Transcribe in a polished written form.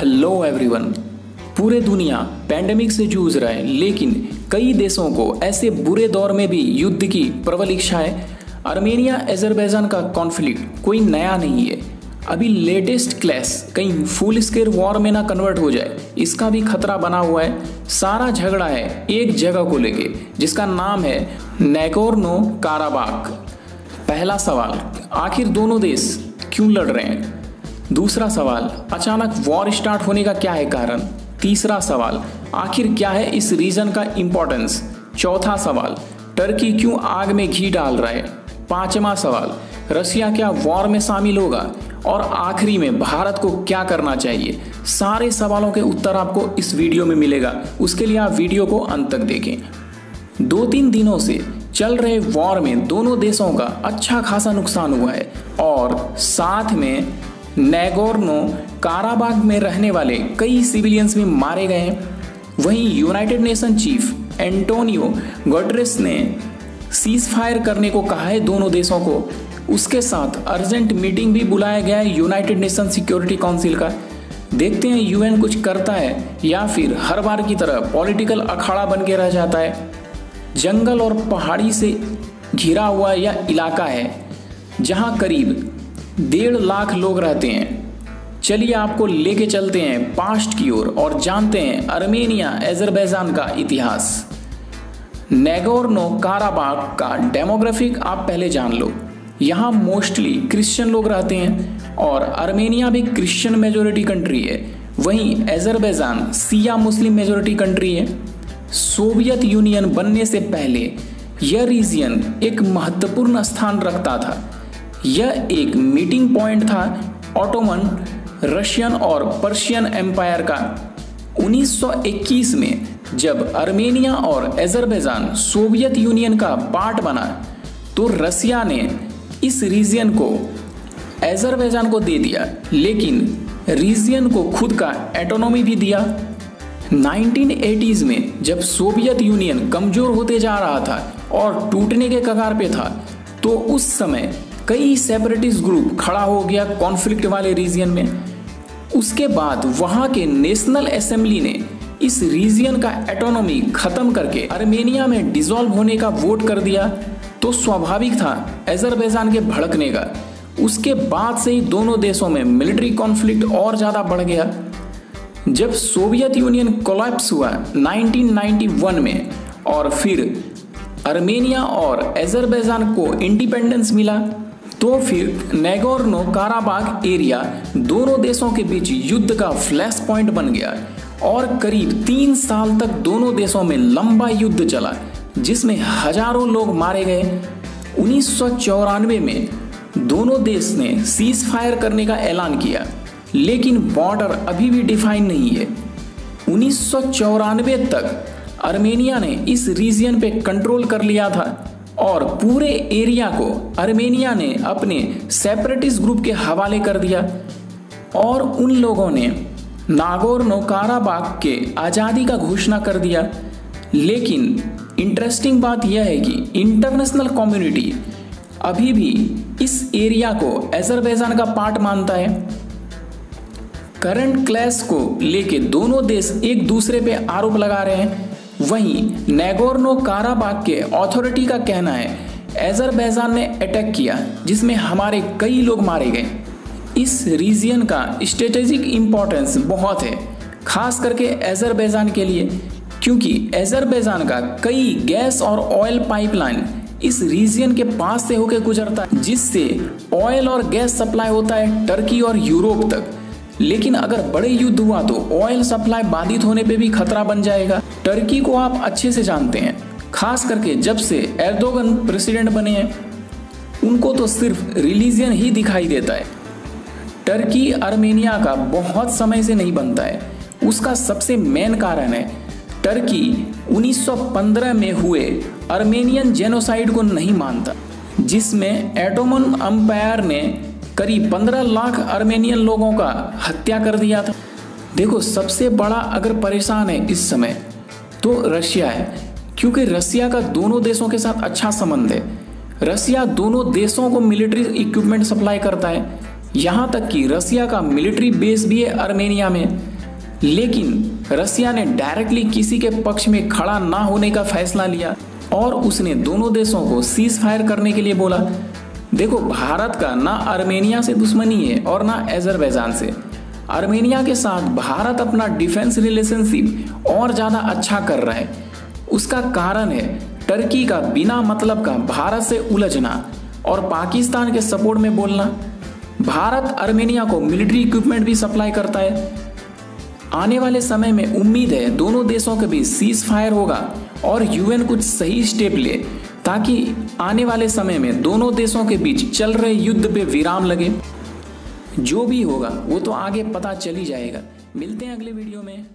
Hello everyone. पूरे दुनिया pandemic से जूझ रहा है, लेकिन कई देशों को ऐसे बुरे दौर में भी युद्ध की प्रबल इच्छा है। आर्मेनिया अजरबैजान का कॉन्फ्लिक्ट कोई नया नहीं है। अभी लेटेस्ट क्लैश कहीं फुल स्केल वॉर में ना कन्वर्ट हो जाए, इसका भी खतरा बना हुआ है। सारा झगड़ा है एक जगह को लेके, जिसका नाम है नैगोर्नो काराबाख। पहला सवाल, आखिर दोनों देश क्यों लड़ रहे हैं? दूसरा सवाल, अचानक वॉर स्टार्ट होने का क्या है कारण? तीसरा सवाल, आखिर क्या है इस रीजन का इंपॉर्टेंस? चौथा सवाल, टर्की क्यों आग में घी डाल रहा है? पांचवा सवाल, रशिया क्या वॉर में शामिल होगा? और आखिरी में भारत को क्या करना चाहिए? सारे सवालों के उत्तर आपको इस वीडियो में मिलेगा। उसके लिए आप वीडियो को अंत तक देखें। 2-3 दिनों से चल रहे वॉर में दोनों देशों का अच्छा खासा नुकसान हुआ है और साथ में नैगोर्नो काराबाख में रहने वाले कई सिविलियंस भी मारे गए हैं। वहीं United nation chief Antonio Guterres ने सीज फायर करने को कहा है दोनों देशों को। उसके साथ अर्जेंट मीटिंग भी बुलाया गया है यूनाइटेड नेशन सिक्योरिटी काउंसिल का। देखते हैं यूएन कुछ करता है या फिर हर बार की तरह पॉलिटिकल अखाड़ा बन के रह जाता है। जंगल और पहाड़ी से घिरा हुआ यह इलाका है जहां करीब 1.5 लाख लोग रहते हैं। चलिए आपको लेके चलते हैं पास्ट की ओर और जानते हैं आर्मेनिया अजरबैजान का इतिहास। नैगोर्नो काराबाख का डेमोग्राफिक आप पहले जान लो। यहाँ मोस्टली क्रिश्चियन लोग रहते हैं और आर्मेनिया भी क्रिश्चियन मेजोरिटी कंट्री है। वहीं अजरबैजान शिया मुस्लिम मेजोरिटी कंट्री है। सोवियत यूनियन बनने से पहले यह रीजन एक महत्वपूर्ण स्थान रखता था। यह एक मीटिंग पॉइंट था ऑटोमन, रशियन और पर्शियन एम्पायर का। 1921 में जब आर्मेनिया और अजरबैजान सोवियत यूनियन का पार्ट बना तो रसिया ने इस रीजन को अजरबैजान को दे दिया, लेकिन रीजन को खुद का ऑटोनॉमी भी दिया। 1980s में जब सोवियत यूनियन कमजोर होते जा रहा था और टूटने के कगार पे था, तो उस समय कई सेपरेटिस्ट ग्रुप खड़ा हो गया कॉन्फ्लिक्ट वाले रीजन में। उसके बाद वहां के नेशनल असेंबली ने इस रीजन का ऑटोनॉमी खत्म करके आर्मेनिया में डिसॉल्व होने का वोट कर दिया। तो स्वाभाविक था अजरबैजान के भड़कने का। उसके बाद से ही दोनों देशों में मिलिट्री कॉन्फ्लिक्ट और ज्यादा बढ़ गया। जब सोवियत यूनियन कोलैप्स हुआ 1991 में और फिर आर्मेनिया और अजरबैजान को इंडिपेंडेंस मिला, तो फिर नैगोर्नो काराबाख एरिया दोनों देशों के बीच युद्ध का फ्लैश पॉइंट बन गया और करीब 3 साल तक दोनों देशों में लंबा युद्ध चला, जिसमें हजारों लोग मारे गए। 1994 में दोनों देश ने सीज फायर करने का ऐलान किया, लेकिन बॉर्डर अभी भी डिफाइन नहीं है। 1994 तक आर्मेनिया ने इस रीजन पे कंट्रोल कर लिया था और पूरे एरिया को आर्मेनिया ने अपने सेपरेटिस्ट ग्रुप के हवाले कर दिया और उन लोगों ने नागोर्नो काराबाख के आज़ादी का घोषणा कर दिया। लेकिन इंटरेस्टिंग बात यह है कि इंटरनेशनल कम्युनिटी अभी भी इस एरिया को अजरबैजान का पार्ट मानता है। करंट क्लैश को लेके दोनों देश एक दूसरे पे आरोप लगा रहे हैं। वहीं नैगोर्नो काराबाख के अथॉरिटी का कहना है अजरबैजान ने अटैक किया, जिसमें हमारे कई लोग मारे गए। इस रीजन का स्ट्रेटेजिक इंपॉर्टेंस बहुत है, खास करके अजरबैजान के लिए, क्योंकि अजरबैजान का कई गैस और ऑयल पाइपलाइन इस रीजन के पास से होकर गुजरता है, जिससे ऑयल और गैस सप्लाई होता है टर्की और यूरोप तक। लेकिन अगर बड़े युद्ध हुआ तो ऑयल सप्लाई बाधित होने पे भी खतरा बन जाएगा। टर्की को आप अच्छे से जानते हैं, खास करके जब से एर्दोगन प्रेसिडेंट बने हैं, उनको तो सिर्फ रिलीजन ही दिखाई देता है। टर्की आर्मेनिया का बहुत समय से नहीं बनता है। उसका सबसे मेन कारण है टर्की 1915 में हुए आर्मेनियन जेनोसाइड को नहीं मानता, जिसमें ऑटोमन एम्पायर ने करीब 15 लाख आर्मेनियन लोगों का हत्या कर दिया था। देखो, सबसे बड़ा अगर परेशान है इस समय तो रशिया है, क्योंकि रशिया का दोनों देशों के साथ अच्छा संबंध है। रशिया दोनों देशों को मिलिट्री इक्विपमेंट सप्लाई करता है। यहाँ तक कि रसिया का मिलिट्री बेस भी है आर्मेनिया में। लेकिन रसिया ने डायरेक्टली किसी के पक्ष में खड़ा ना होने का फैसला लिया और उसने दोनों देशों को सीज फायर करने के लिए बोला। देखो, भारत का ना आर्मेनिया से दुश्मनी है और ना अजरबैजान से। आर्मेनिया के साथ भारत अपना डिफेंस रिलेशनशिप और ज़्यादा अच्छा कर रहा है। उसका कारण है टर्की का बिना मतलब का भारत से उलझना और पाकिस्तान के सपोर्ट में बोलना। भारत आर्मेनिया को मिलिट्री इक्विपमेंट भी सप्लाई करता है। आने वाले समय में उम्मीद है दोनों देशों के बीच सीज फायर होगा और यूएन कुछ सही स्टेप ले ताकि आने वाले समय में दोनों देशों के बीच चल रहे युद्ध पे विराम लगे। जो भी होगा वो तो आगे पता चल ही जाएगा। मिलते हैं अगले वीडियो में।